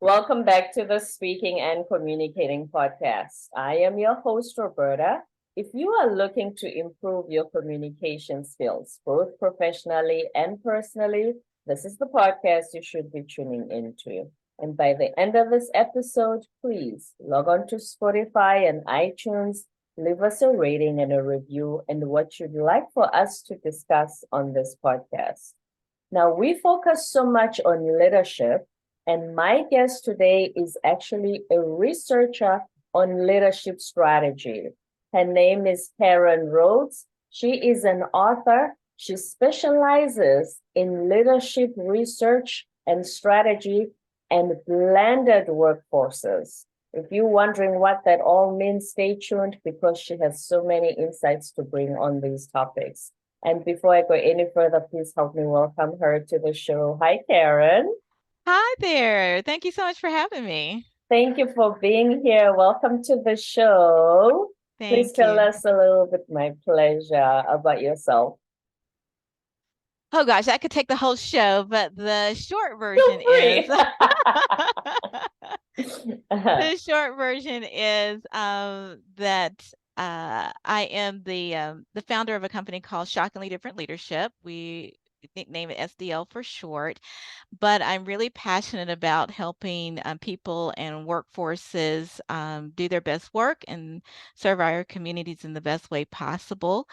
Welcome back to the Speaking and Communicating podcast. I am your host, Roberta. If you are looking to improve your communication skills, both professionally and personally, this is the podcast you should be tuning into. And by the end of this episode, please log on to Spotify and iTunes, leave us a rating and a review and what you'd like for us to discuss on this podcast. Now, we focus so much on leadership, and my guest today is actually a researcher on leadership strategy. Her name is Karan Rhodes. She is an author. She specializes in leadership research and strategy and blended workforces. If you're wondering what that all means, stay tuned because she has so many insights to bring on these topics. And before I go any further, please help me welcome her to the show. Hi, Karen. Hi there. Thank you so much for having me. Thank you for being here. Welcome to the show. Please Thank tell you. us a little bit, my pleasure, about yourself. Oh gosh, I could take the whole show, but the short Feel version is free. the short version is that I am the founder of a company called Shockingly Different Leadership. We nickname it SDL for short, but I'm really passionate about helping people and workforces do their best work and serve our communities in the best way possible.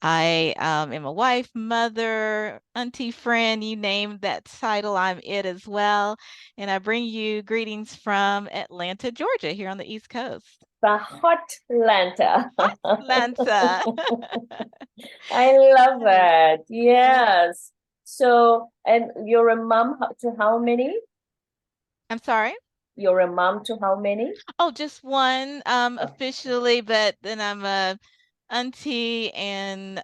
I am a wife, mother, auntie, friend, you name that title, I'm it as well. And I bring you greetings from Atlanta, Georgia, here on the East Coast. The hot Atlanta. Atlanta. I love Yes. that. Uh, Yes. So, and you're a mom to how many? I'm sorry. You're a mom to how many? Oh, just one Oh, officially, but then I'm a auntie and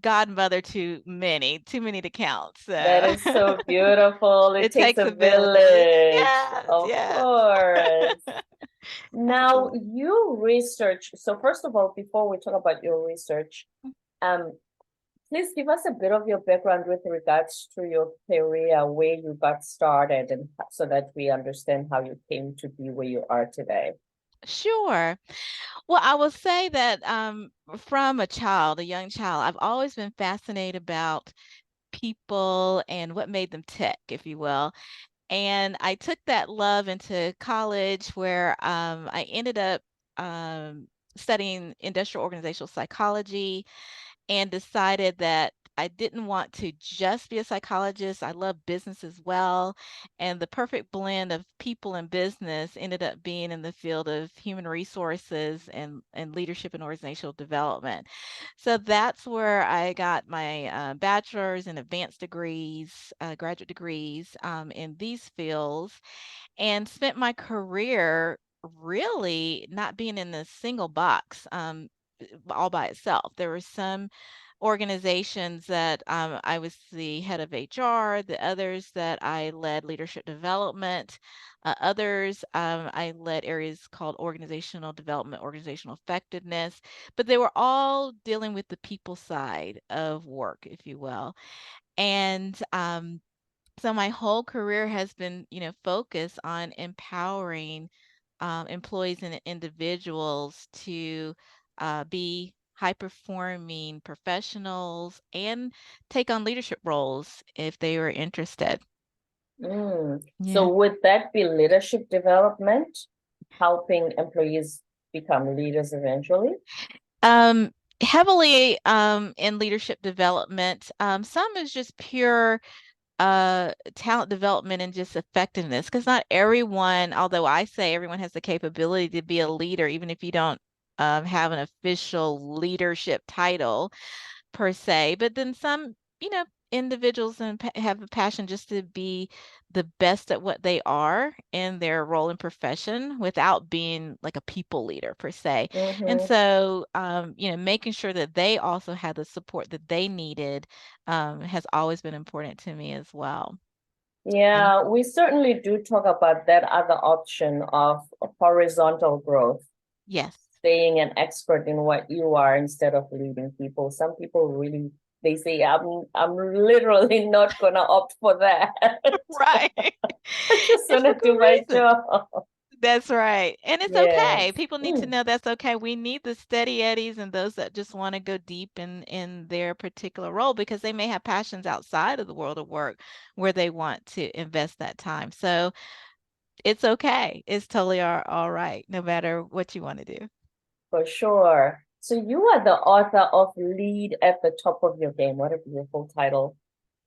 godmother to many, too many to count. that So is so beautiful. It it takes takes a a village. village, Yes, of yes. course. Now, Absolutely. you research. So, first of all, before we talk about your research, um, please give us a bit of your background with regards to your career, where you got started, and so that we understand how you came to be where you are today. Sure. Well, I will say that from a child, a young child, I've always been fascinated about people and what made them tick, if you will. And I took that love into college where I ended up studying industrial organizational psychology and decided that I didn't want to just be a psychologist. I love business as well. And the perfect blend of people and business ended up being in the field of human resources and leadership and organizational development. So that's where I got my bachelor's and advanced degrees, graduate degrees in these fields, and spent my career really not being in a single box all by itself. There were some organizations that I was the head of HR, the others that I led leadership development, others I led areas called organizational development, organizational effectiveness, but they were all dealing with the people side of work, if you will. And so my whole career has been, focused on empowering employees and individuals to be high performing professionals and take on leadership roles if they were interested. So, Yeah. would that be leadership development, helping employees become leaders eventually? Um, Heavily in leadership development. Some is just pure talent development and just effectiveness, because not everyone, although I say everyone has the capability to be a leader, even if you don't have an official leadership title per se, but then some, individuals and have a passion just to be the best at what they are in their role and profession without being like a people leader per se. And Mm-hmm. so, making sure that they also had the support that they needed has always been important to me as well. And Yeah, we certainly do talk about that other option of horizontal growth, yes. staying an expert in what you are instead of leading people. Some people really they say, I'm literally not gonna opt for that. Right. I just And for wanna do good my reason. job. That's right. And it's okay. Yes. People need to Mm, know that's okay. We need the steady eddies and those that just want to go deep in their particular role because they may have passions outside of the world of work where they want to invest that time. So it's okay. It's totally all right, no matter what you want to do. for sure. So you are the author of Lead at the Top of Your Game. What a beautiful title.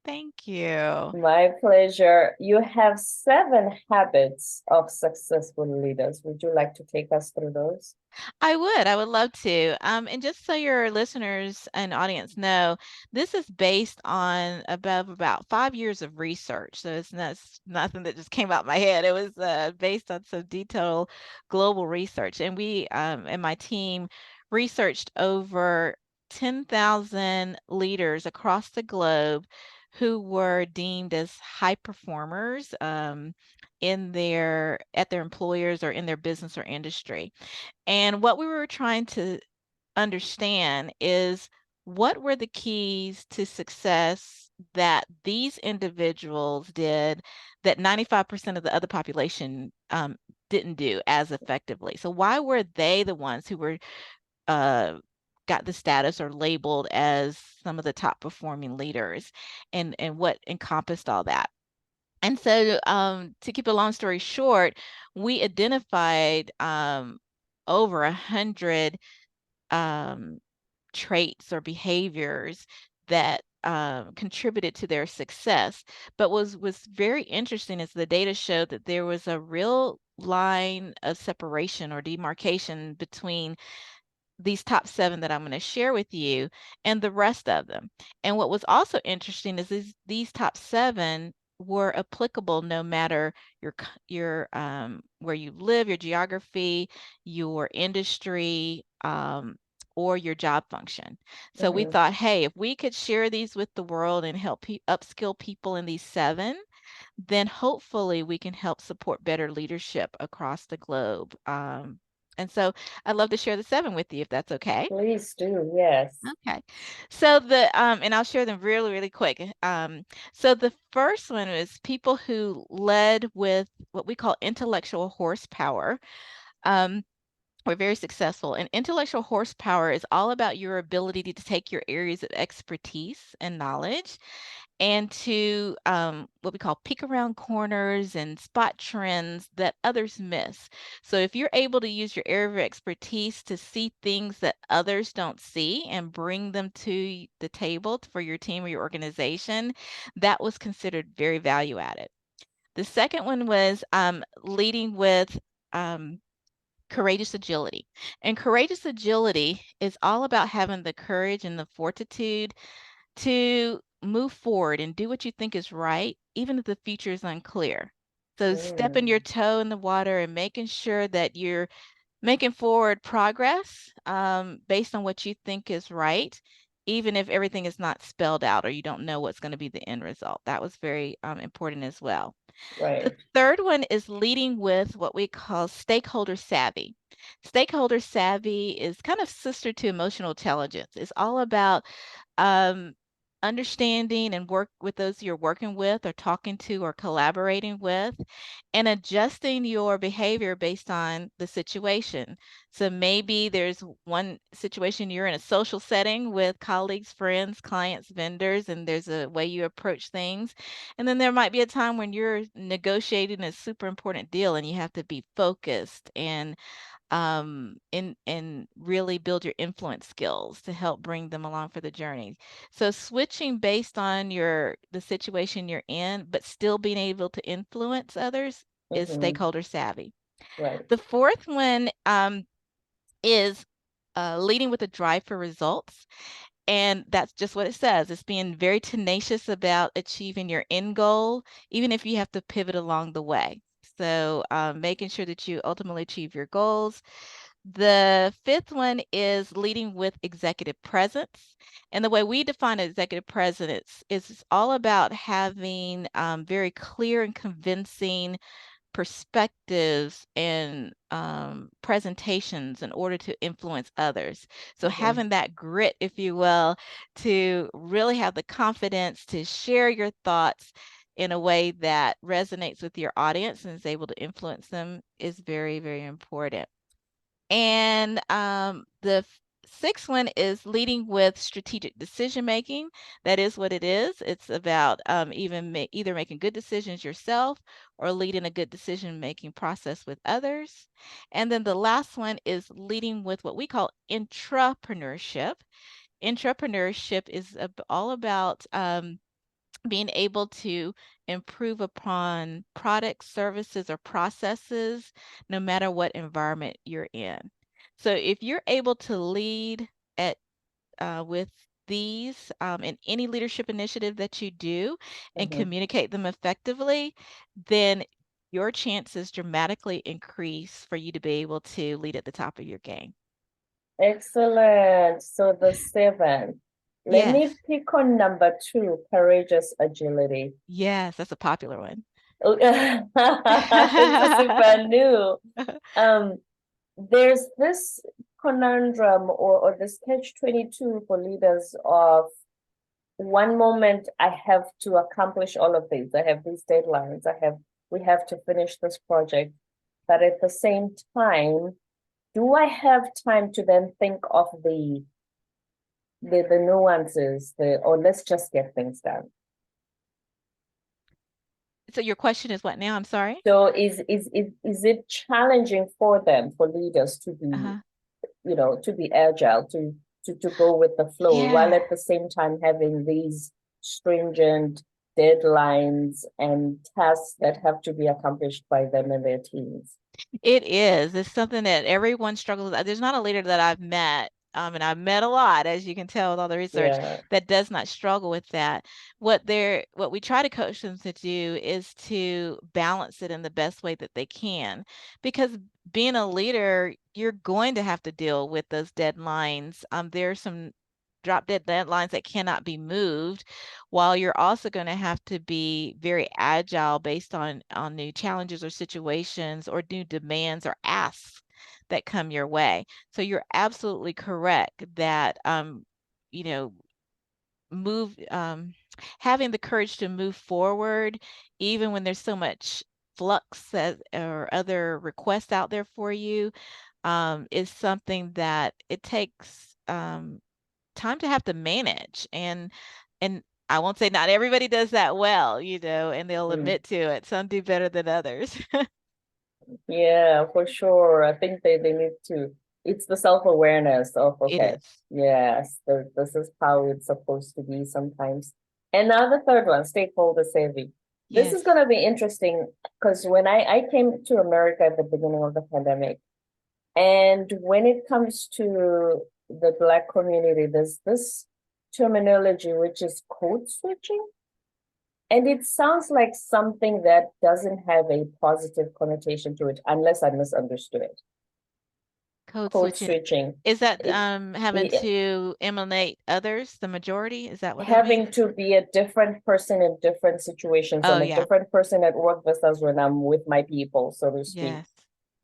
Thank you. My pleasure. You have 7 habits of successful leaders. Would you like to take us through those? I would. I would love to. And just so your listeners and audience know, this is based on above about 5 years of research. So it's nothing that just came out my head. It was based on some detailed global research. And we and my team researched over 10,000 leaders across the globe who were deemed as high performers in their at their employers or in their business or industry. And what we were trying to understand is what were the keys to success that these individuals did that 95% of the other population didn't do as effectively. So why were they the ones who were uh, got the status or labeled as some of the top performing leaders, and what encompassed all that? And so, to keep a long story short, we identified over 100 um, traits or behaviors that contributed to their success. But was very interesting is the data showed that there was a real line of separation or demarcation between these top 7 that I'm going to share with you and the rest of them. And what was also interesting is these top 7 were applicable no matter your where you live, your geography, your industry, or your job function. So we Mhm. thought, hey, if we could share these with the world and help upskill people in these 7, then hopefully we can help support better leadership across the globe. And so I'd love to share the 7 with you if that's okay. Please do, yes. Okay. So and I'll share them really, really quick. So the first one is people who led with what we call intellectual horsepower. Um, were very successful. And intellectual horsepower is all about your ability to take your areas of expertise and knowledge and to what we call peek around corners and spot trends that others miss. So if you're able to use your area of expertise to see things that others don't see and bring them to the table for your team or your organization, that was considered very value added. The second one was leading with courageous agility. And courageous agility is all about having the courage and the fortitude to move forward and do what you think is right, even if the future is unclear. So stepping your Mm, toe in the water and making sure that you're making forward progress based on what you think is right, even if everything is not spelled out or you don't know what's going to be the end result. That was very important as well. The right. third one is leading with what we call stakeholder savvy. Stakeholder savvy is kind of sister to emotional intelligence. It's all about um, understanding and work with those you're working with or talking to or collaborating with, and adjusting your behavior based on the situation. So maybe there's one situation you're in a social setting with colleagues, friends, clients, vendors, and there's a way you approach things. And then there might be a time when you're negotiating a super important deal and you have to be focused and really build your influence skills to help bring them along for the journey. So switching based on the situation you're in, but still being able to influence others is Mm-hmm. stakeholder savvy. Right. The fourth one is leading with a drive for results. And that's just what it says. It's being very tenacious about achieving your end goal, even if you have to pivot along the way. So, making sure that you ultimately achieve your goals. The fifth one is leading with executive presence. And the way we define executive presence is it's all about having very clear and convincing perspectives and presentations in order to influence others. So Mhm. having that grit, if you will, to really have the confidence to share your thoughts in a way that resonates with your audience and is able to influence them is very, very important. And the sixth one is leading with strategic decision making. That is what it is. It's about either making good decisions yourself or leading a good decision making process with others. And then the last one is leading with what we call intrapreneurship. Intrapreneurship is all about being able to improve upon products, services, or processes, no matter what environment you're in. So if you're able to lead at with these in any leadership initiative that you do and Mhm. communicate them effectively, then your chances dramatically increase for you to be able to lead at the top of your game. Excellent. So the seven. Let Yes, me pick on number two, courageous agility. yes, that's a popular one. This is super new. Um, there's this conundrum or this catch-22 for leaders of one moment I have to accomplish all of these. I have these deadlines. We have to finish this project. But at the same time, do I have time to then think of the nuances, or let's just get things done? So your question is what now? I'm sorry. So is it challenging for them, for leaders to be, Uh-huh. to be agile, to go with the flow, while Yeah, at the same time having these stringent deadlines and tasks that have to be accomplished by them and their teams? it is. It's something that everyone struggles with. There's not a leader that I've met, and I've met a lot, as you can tell with all the research, Yeah. that does not struggle with that. What we try to coach them to do is to balance it in the best way that they can, because being a leader, you're going to have to deal with those deadlines. There are some drop dead deadlines that cannot be moved, while you're also going to have to be very agile based on new challenges or situations or new demands or asks that come your way. So you're absolutely correct that you know move having the courage to move forward even when there's so much flux or other requests out there for you is something that it takes time to have to manage. And I won't say not everybody does that well, and they'll Mm. admit to it. Some do better than others. Yeah, for sure. I think they need to, it's the self-awareness of, It okay, is. yes, this is how it's supposed to be sometimes. And now the third one, stakeholder savvy. This is Yes. going to be interesting because when I came to America at the beginning of the pandemic, and when it comes to the Black community, there's this terminology which is code switching. And it sounds like something that doesn't have a positive connotation to it, unless I misunderstood it. Code Code switching. switching, Is that it, having it, to emanate others, the majority? Is that what that means? having to be a different person in different situations. Oh I'm a yeah. different person at work versus when I'm with my people, so to speak. Yes.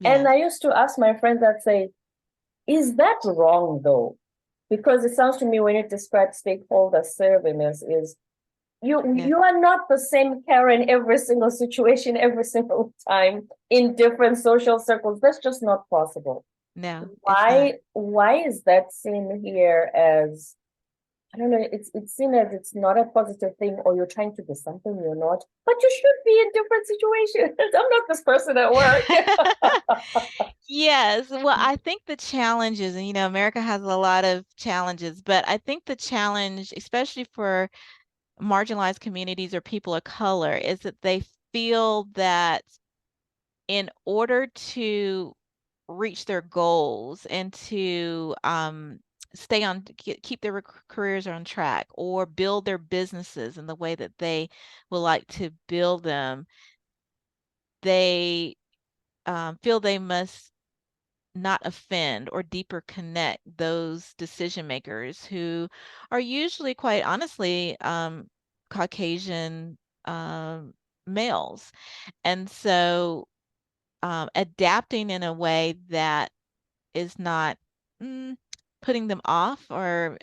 And Yes. I used to ask my friends that say, is that wrong though? Because it sounds to me when you describe stakeholder service is Yes. you are not the same Karen every single situation, every single time in different social circles. That's just not possible. No, it's not. Why is that seen here as, I don't know, it's seen as it's not a positive thing, or you're trying to be something you're not, but you should be in different situations. I'm not this person at work. Yes. Well, I think the challenges, and America has a lot of challenges, but I think the challenge, especially for marginalized communities or people of color, is that they feel that in order to reach their goals and to keep their careers on track or build their businesses in the way that they would like to build them, they feel they must not offend or deeper connect those decision makers who are usually, quite honestly, Caucasian um, males. And so adapting in a way that is not mm, putting them off or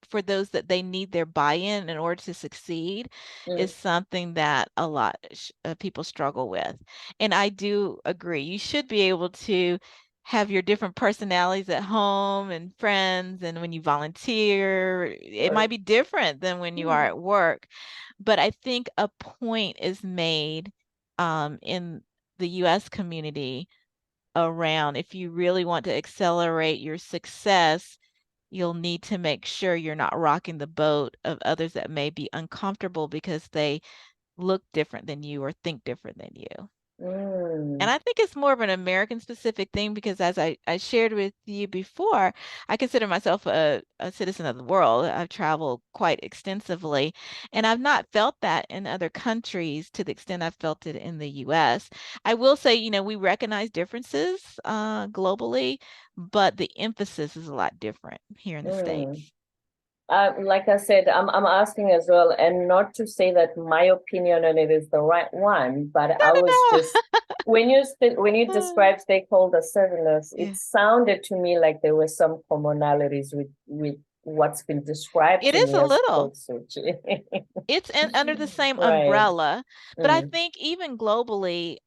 for those that they need their buy-in in order to succeed is Mm, something that a lot of people struggle with. And I do agree. You should be able to have your different personalities at home and friends, and when you volunteer, it might sure. be different than when you are Mm, at work. But I think a point is made in the US community around if you really want to accelerate your success, you'll need to make sure you're not rocking the boat of others that may be uncomfortable because they look different than you or think different than you. And mm, I think it's more of an American specific thing because as I shared with you before, I consider myself a citizen of the world. I've traveled quite extensively, and I've not felt that in other countries to the extent I've felt it in the US. I will say, we recognize differences globally, but the emphasis is a lot different here in the mm. States. Like I said, I'm asking as well, and not to say that my opinion on it is the right one, but No, I was no, just when you no. describe stakeholder service, it Yeah. sounded to me like there were some commonalities with what's been described It to is me a as little. code switching. It's under the same Right. umbrella, but I Mm, think even globally,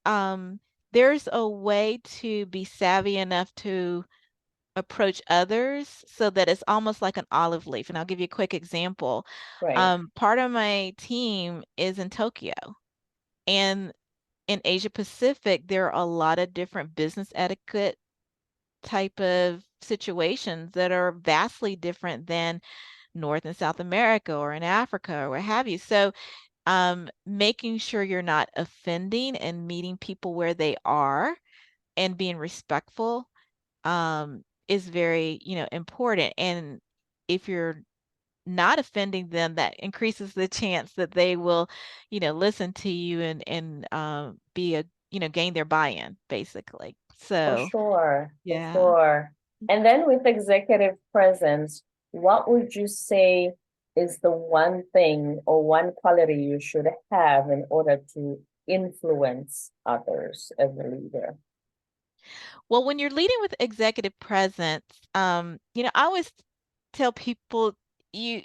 there's a way to be savvy enough to approach others so that it's almost like an olive leaf. And I'll give you a quick example. right. Part of my team is in Tokyo, and in Asia Pacific, there are a lot of different business etiquette type of situations that are vastly different than North and South America or in Africa or what have you. So making sure you're not offending and meeting people where they are and being respectful is very, important. And if you're not offending them, that increases the chance that they will, listen to you and be gain their buy-in, basically. For So, sure, for yeah. sure. And then with executive presence, what would you say is the one thing or one quality you should have in order to influence others as a leader? Well, when you're leading with executive presence, I always tell people you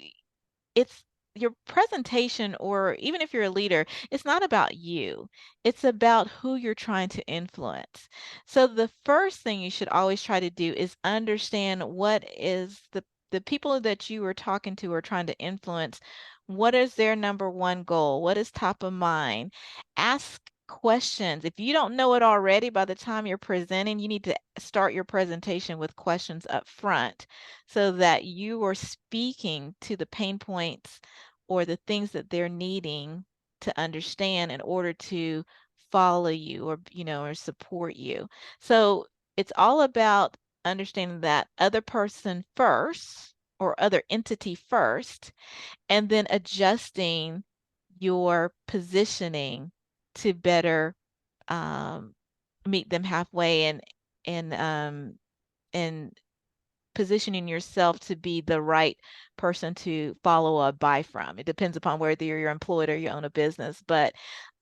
it's your presentation, or even if you're a leader, it's not about you. It's about who you're trying to influence. So the first thing you should always try to do is understand what is the people that you are talking to or trying to influence, what is their number one goal? What is top of mind? Ask questions. If you don't know it already, by the time you're presenting, you need to start your presentation with questions up front so that you are speaking to the pain points or the things that they're needing to understand in order to follow you or or support you. So it's all about understanding that other person first or other entity first, and then adjusting your positioning to better um, meet them halfway and and positioning yourself to be the right person to follow or buy from. It depends upon whether you're employed or you own a business, but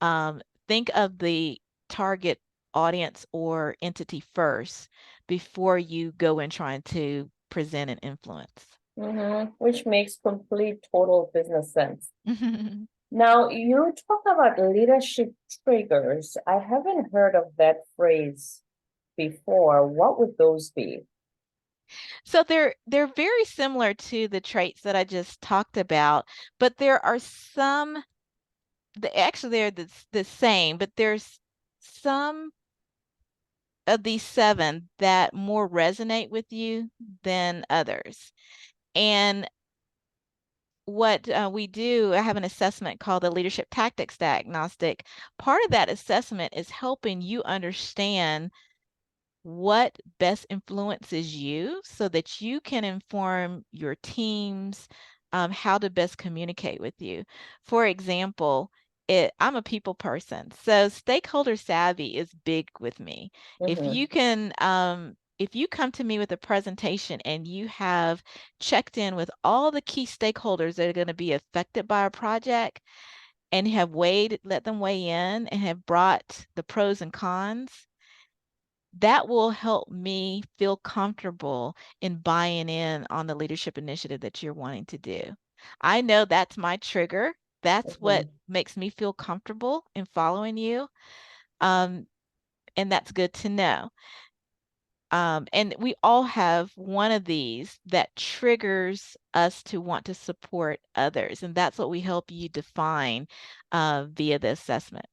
um, think of the target audience or entity first before you go in trying to present and influence. Which makes complete total business sense. Now, you talk about leadership triggers. I haven't heard of that phrase before. What would those be? So they're very similar to the traits that I just talked about, but there are some actually they're the same, but there's some of these seven that more resonate with you than others. And what we do, I have an assessment called the Leadership Tactics Diagnostic. Part of that assessment is helping you understand what best influences you so that you can inform your teams how to best communicate with you. For example, I'm a people person, so stakeholder savvy is big with me. Mm-hmm. If you come to me with a presentation and you have checked in with all the key stakeholders that are going to be affected by a project, and have let them weigh in and have brought the pros and cons, that will help me feel comfortable in buying in on the leadership initiative that you're wanting to do. I know that's my trigger. That's what Mhm. makes me feel comfortable in following you. Um, and that's good to know. And we all have one of these that triggers us to want to support others. And that's what we help you define via the assessment.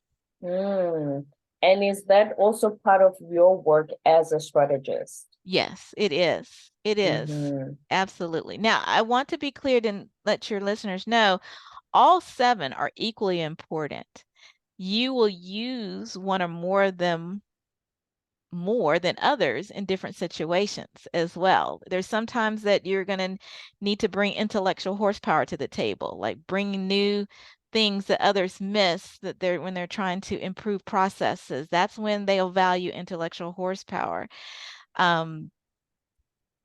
Mm. And is that also part of your work as a strategist? Yes, it is. It is. Mm-hmm. Absolutely. Now, I want to be clear to let your listeners know all seven are equally important. You will use one or more of them more than others in different situations as well. There's sometimes that you're going to need to bring intellectual horsepower to the table, like bringing new things that others miss that they're when they're trying to improve processes. That's when they'll value intellectual horsepower. Um,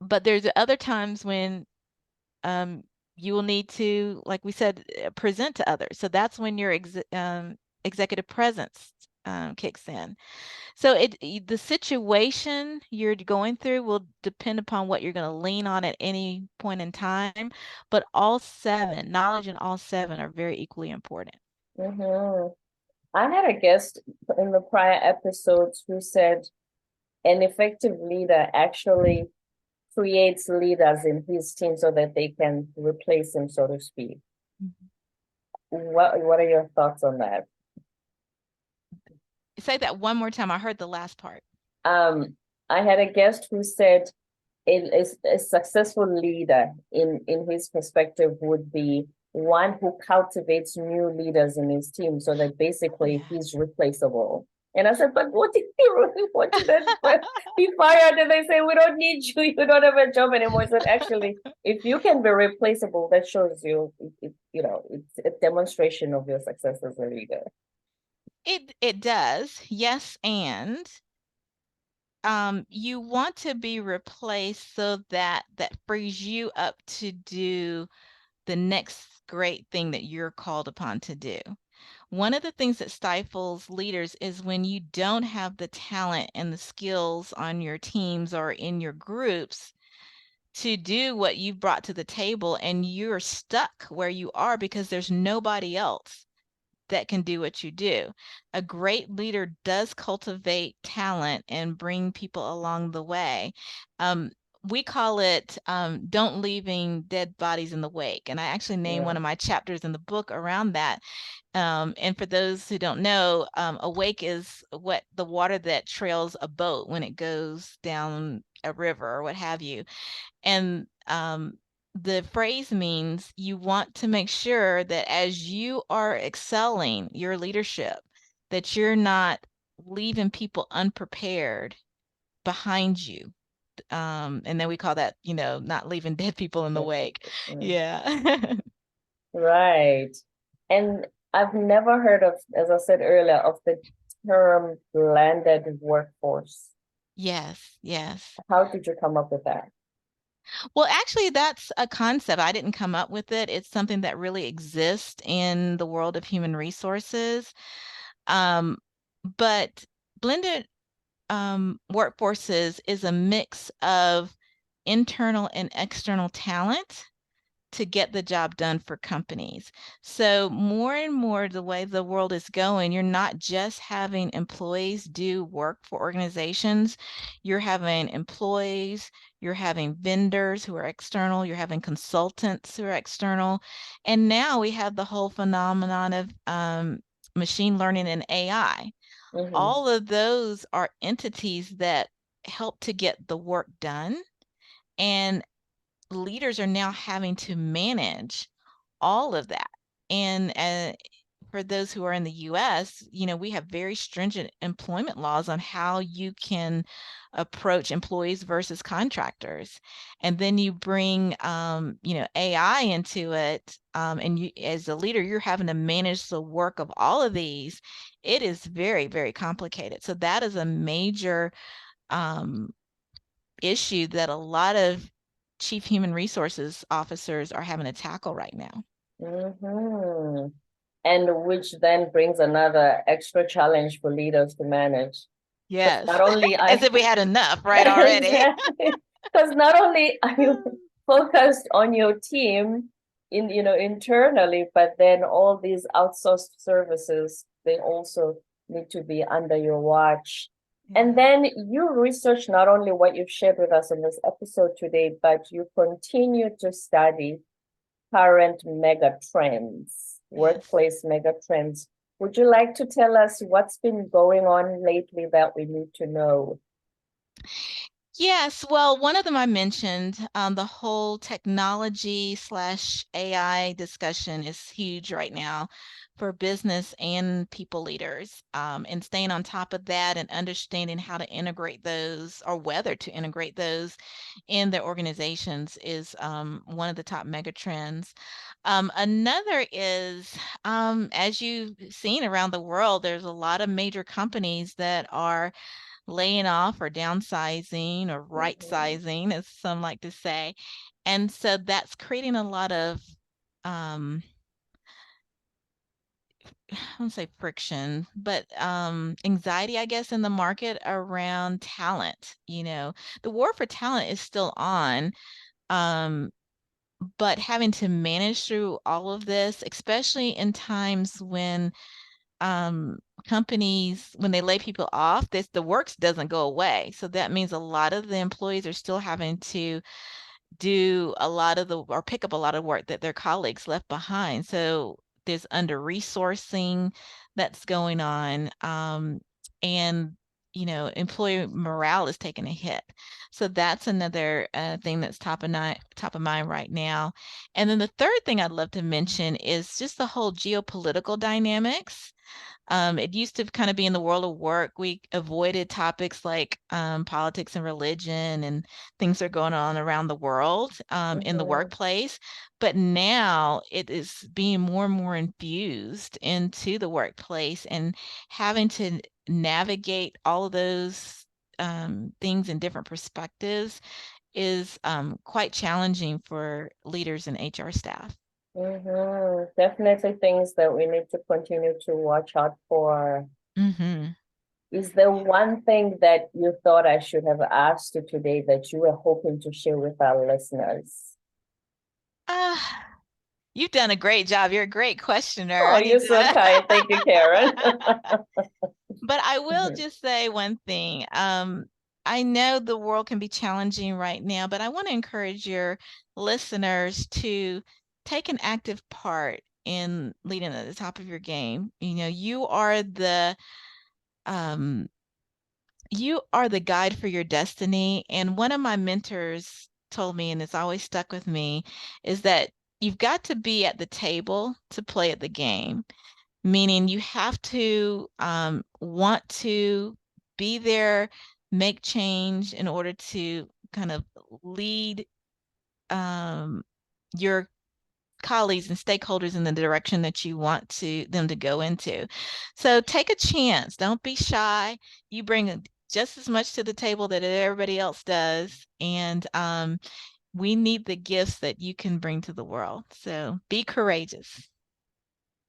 but there's other times when um, you will need to, like we said, present to others. So that's when your executive presence kicks in. So the situation you're going through will depend upon what you're going to lean on at any point in time, but all seven, knowledge in all seven are very equally important. Mm-hmm. I had a guest in the prior episodes who said an effective leader actually creates leaders in his team so that they can replace him, so to speak. Mhm. What are your thoughts on that? Say that one more time. I heard the last part. Um, I had a guest who said a successful leader in his perspective would be one who cultivates new leaders in his team so that basically Yeah. he's replaceable. And I said, but what if you really want to then be fired? And they say, we don't need you. You don't have a job anymore. I said, actually, if you can be replaceable, that shows you, it's a demonstration of your success as a leader. It does. Yes, and you want to be replaced so that that frees you up to do the next great thing that you're called upon to do. One of the things that stifles leaders is when you don't have the talent and the skills on your teams or in your groups to do what you've brought to the table, and you're stuck where you are because there's nobody else that can do what you do. A great leader does cultivate talent and bring people along the way. Um, we call it don't leaving dead bodies in the wake. And I actually name Yeah. one of my chapters in the book around that. And for those who don't know, a wake is what the water that trails a boat when it goes down a river or what have you. And the phrase means you want to make sure that as you are excelling your leadership, that you're not leaving people unprepared behind you. And then we call that, not leaving dead people in the wake. Mm. Yeah. Right. And I've never heard of, as I said earlier, of the term blended workforce. Yes, yes. How did you come up with that? Well, actually, that's a concept. I didn't come up with it. It's something that really exists in the world of human resources. Um, but blended workforces is a mix of internal and external talent to get the job done for companies. So more and more the way the world is going, you're not just having employees do work for organizations, you're having employees, you're having vendors who are external, you're having consultants who are external. And now we have the whole phenomenon of machine learning and AI. Mm-hmm. All of those are entities that help to get the work done. And leaders are now having to manage all of that. And for those who are in the US, we have very stringent employment laws on how you can approach employees versus contractors. And then you bring, AI into it. And you, as a leader, you're having to manage the work of all of these. It is very, very complicated. So that is a major um, issue that a lot of chief human resources officers are having to tackle right now. Mm-hmm. And which then brings another extra challenge for leaders to manage. Because Yes. not only As I if we had enough, right, already. exactly, because not only are you focused on your team internally, but then all these outsourced services, they also need to be under your watch. And Yeah. then you research not only what you've shared with us in this episode today, but you continue to study current mega trends, Yes. workplace mega trends. Would you like to tell us what's been going on lately that we need to know? Yes, well, one of them I mentioned, the whole technology slash AI discussion is huge right now for business and people leaders. And staying on top of that and understanding how to integrate those or whether to integrate those in their organizations is one of the top mega trends. Another is, as you've seen around the world, there's a lot of major companies that are laying off or downsizing or right Mhm. sizing, as some like to say. And so that's creating a lot of, I don't say friction, but anxiety, I guess, in the market around talent. The war for talent is still on. Um, but having to manage through all of this, especially in times when um, companies, when they lay people off, the works doesn't go away. So that means a lot of the employees are still having to do a lot of the or pick up a lot of work that their colleagues left behind. So there's under resourcing that's going on. And employee morale is taking a hit. So that's another thing that's top of mind right now. And then the third thing I'd love to mention is just the whole geopolitical dynamics. It used to kind of be in the world of work. We avoided topics like politics and religion and things that are going on around the world in the Mhm. workplace. But now it is being more and more infused into the workplace and having to navigate all of those things in different perspectives is quite challenging for leaders and HR staff. Definitely things that we need to continue to watch out for. Hmm. Is there one thing that you thought I should have asked you today that you were hoping to share with our listeners? Uh, You've done a great job. You're a great questioner. Oh, I you're need so kind. Thank you, Karen. to. But I will just say one thing. I know the world can be challenging right now, but I want to encourage your listeners to take an active part in leading at the top of your game. Um, you are the guide for your destiny. And one of my mentors told me, and it's always stuck with me, is that you've got to be at the table to play at the game, meaning you have to want to be there, make change in order to kind of lead um, your colleagues and stakeholders in the direction that you want them to go into. So take a chance. Don't be shy. You bring just as much to the table that everybody else does, and we need the gifts that you can bring to the world. So be courageous.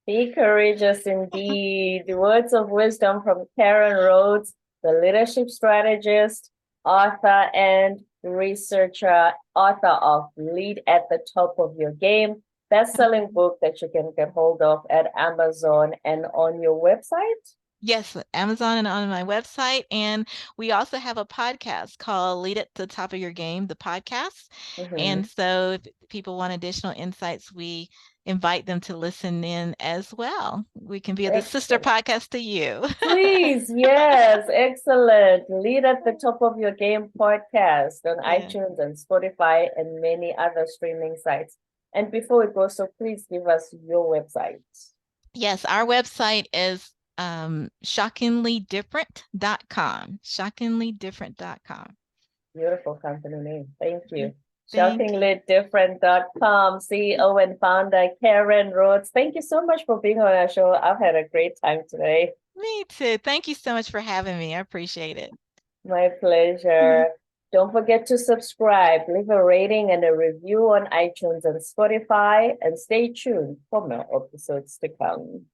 Be courageous indeed. The words of wisdom from Karen Rhodes, the leadership strategist, author, and researcher, author of Lead at the Top of Your Game, best-selling book that you can get hold of at Amazon and on your website. Yes, Amazon and on my website. And we also have a podcast called Lead at the Top of Your Game, the podcast. And Mhm. so if people want additional insights, we invite them to listen in as well. We can be the sister Excellent. podcast to you. Please, yes, excellent. Lead at the Top of Your Game podcast on Yeah. iTunes and Spotify and many other streaming sites. And before we go, so please give us your website. Yes, our website is shockinglydifferent.com. Shockinglydifferent.com. Beautiful company name. Thank you. Thank you. ShockinglyDifferent.com, CEO and founder Karen Rhodes. Thank you so much for being on our show. I've had a great time today. Me too. Thank you so much for having me. I appreciate it. My pleasure. Don't forget to subscribe, leave a rating and a review on iTunes and Spotify, and stay tuned for more episodes to come.